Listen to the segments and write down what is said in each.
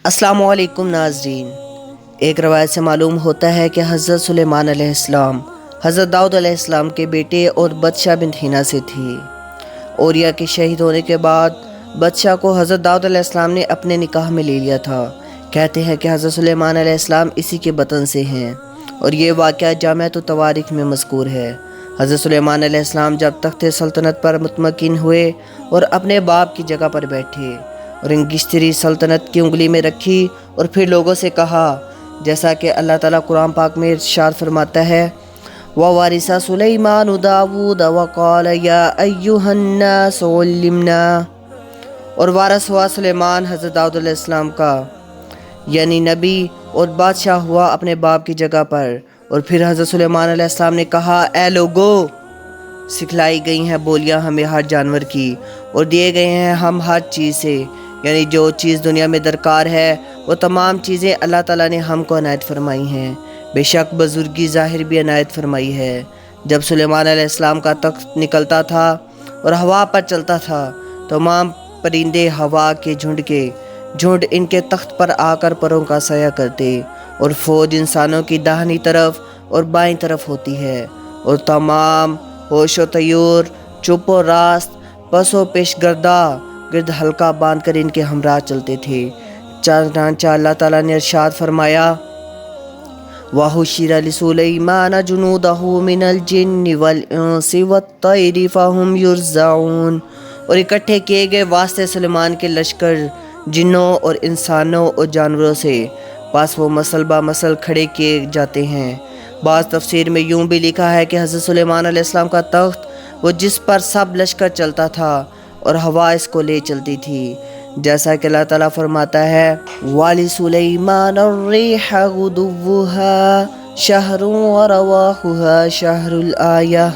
السلام علیکم ناظرین۔ ایک روایت سے معلوم ہوتا ہے کہ حضرت سلیمان علیہ السلام حضرت داؤد علیہ السلام کے بیٹے اور بادشاہ بنت ہینا سے تھی۔ اوریا کے شہید ہونے کے بعد بادشاہ کو حضرت داؤد علیہ السلام نے اپنے نکاح میں لے لیا تھا۔ کہتے ہیں کہ حضرت سلیمان علیہ السلام اسی کے بطن سے ہیں، اور یہ واقعہ جامعۃ التواریخ میں مذکور ہے۔ حضرت سلیمان علیہ السلام جب تخت سلطنت پر مطمئن ہوئے اور اپنے باپ کی جگہ پر بیٹھے اور انگشتری سلطنت کی انگلی میں رکھی اور پھر لوگوں سے کہا، جیسا کہ اللہ تعالیٰ قرآن پاک میں ارشاد فرماتا ہے، وَوَارِثَ سُلَيْمَانُ دَاوُودَ وَقَالَ يَا أَيُّهَا النَّاسُ عُلِّمْنَا، اور وارث ہوا سلیمان حضرت داؤد علیہ السلام کا، یعنی نبی اور بادشاہ ہوا اپنے باپ کی جگہ پر۔ اور پھر حضرت سلیمان علیہ السلام نے کہا، اے لوگو، سکھلائی گئی ہیں بولیاں ہمیں ہر جانور کی، اور دیے گئے ہیں ہم ہر چیز سے، یعنی جو چیز دنیا میں درکار ہے وہ تمام چیزیں اللہ تعالیٰ نے ہم کو عنایت فرمائی ہیں۔ بے شک بزرگی ظاہر بھی عنایت فرمائی ہے۔ جب سلیمان علیہ السلام کا تخت نکلتا تھا اور ہوا پر چلتا تھا، تمام پرندے ہوا کے جھنڈ ان کے تخت پر آ کر پروں کا سایہ کرتے، اور فوج انسانوں کی داہنی طرف اور بائیں طرف ہوتی ہے، اور تمام ہوش و طیور چپ و راست پس و پیش گرد حلقہ باندھ کر ان کے ہمراہ چلتے تھے۔ چنانچہ اللہ تعالیٰ نے ارشاد فرمایا، وَحُشِرَ لِسُلَيْمَانَ جُنُودَهُ مِنَ الْجِنِّ وَالْإِنسِ وَالطَّيْرِ فَهُمْ يُوزَعُونَ، اور اکٹھے کیے گئے واسطے سلیمان کے لشکر جنوں اور انسانوں اور جانوروں سے، پس وہ مسل با مسل کھڑے کیے جاتے ہیں۔ بعض تفسیر میں یوں بھی لکھا ہے کہ حضرت سلیمان علیہ السلام کا تخت وہ جس پر سب لشکر چلتا تھا اور ہوا اس کو لے چلتی تھی، جیسا کہ اللہ تعالیٰ فرماتا ہے، وَلِسُلَيْمَانَ الرِّيحَ غُدُوُّهَا شَهْرٌ وَرَوَاحُهَا شَهْرُ الْآيَةِ،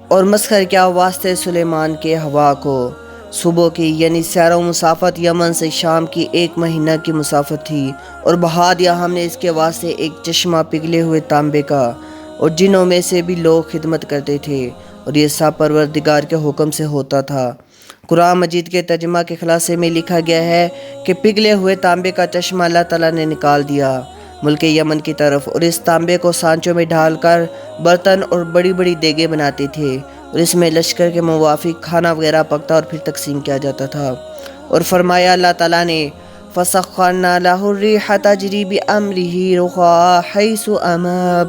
اور مسخر کیا واسطے سلیمان کے ہوا کو صبح کی، یعنی سیر و مسافت یمن سے شام کی 1 مہینہ کی مسافت تھی، اور بہا دیا ہم نے اس کے واسطے ایک چشمہ پگھلے ہوئے تانبے کا، اور جنوں میں سے بھی لوگ خدمت کرتے تھے، اور یہ سب پروردگار کے حکم سے ہوتا تھا۔ قرآن مجید کے ترجمہ کے خلاصے میں لکھا گیا ہے کہ پگھلے ہوئے تانبے کا چشمہ اللہ تعالیٰ نے نکال دیا ملک یمن کی طرف، اور اس تانبے کو سانچوں میں ڈھال کر برتن اور بڑی بڑی دیگیں بناتے تھے، اور اس میں لشکر کے موافق کھانا وغیرہ پکتا اور پھر تقسیم کیا جاتا تھا۔ اور فرمایا اللہ تعالیٰ نے، فَسَخَّرْنَا لَهُ الرِّيحَ تَجْرِي بِأَمْرِهِ رُخَاءً حَيْثُ أَصَابَ،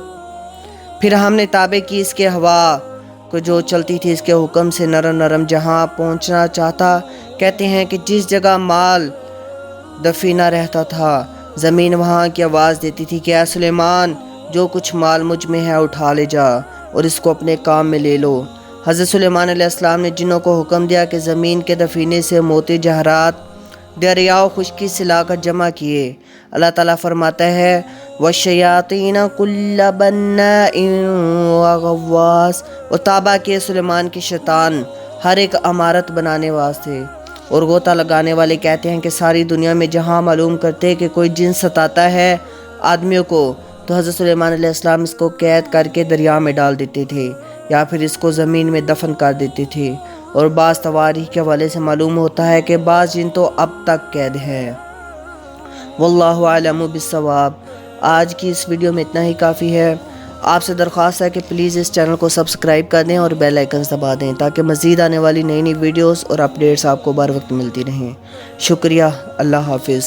پھر ہم نے تابع کی اس کے ہوا کو جو چلتی تھی اس کے حکم سے نرم جہاں پہنچنا چاہتا۔ کہتے ہیں کہ جس جگہ مال دفینہ رہتا تھا، زمین وہاں کی آواز دیتی تھی کہ اے سلیمان، جو کچھ مال مجھ میں ہے اٹھا لے جا اور اس کو اپنے کام میں لے لو۔ حضرت سلیمان علیہ السلام نے جنوں کو حکم دیا کہ زمین کے دفینے سے موتی جواہرات دریاؤ خشکی سے لا کر جمع کیے۔ اللہ تعالیٰ فرماتا ہے، وَالشَّيَاطِينَ كُلَّ بَنَّاءٍ وَغَوَّاصٍ، اور تابع کیے سلیمان کی شیطان ہر ایک عمارت بنانے واسطے اور غوطہ لگانے والے۔ کہتے ہیں کہ ساری دنیا میں جہاں معلوم کرتے کہ کوئی جن ستاتا ہے آدمیوں کو، تو حضرت سلیمان علیہ السلام اس کو قید کر کے دریا میں ڈال دیتے تھے، یا پھر اس کو زمین میں دفن کر دیتے تھے۔ اور بعض تواریخ کے حوالے سے معلوم ہوتا ہے کہ بعض جن تو اب تک قید ہیں۔ واللہ اعلم بالصواب۔ آج کی اس ویڈیو میں اتنا ہی کافی ہے۔ آپ سے درخواست ہے کہ پلیز اس چینل کو سبسکرائب کر دیں اور بیل آئیکن دبا دیں، تاکہ مزید آنے والی نئی ویڈیوز اور اپڈیٹس آپ کو بر وقت ملتی رہیں۔ شکریہ۔ اللہ حافظ۔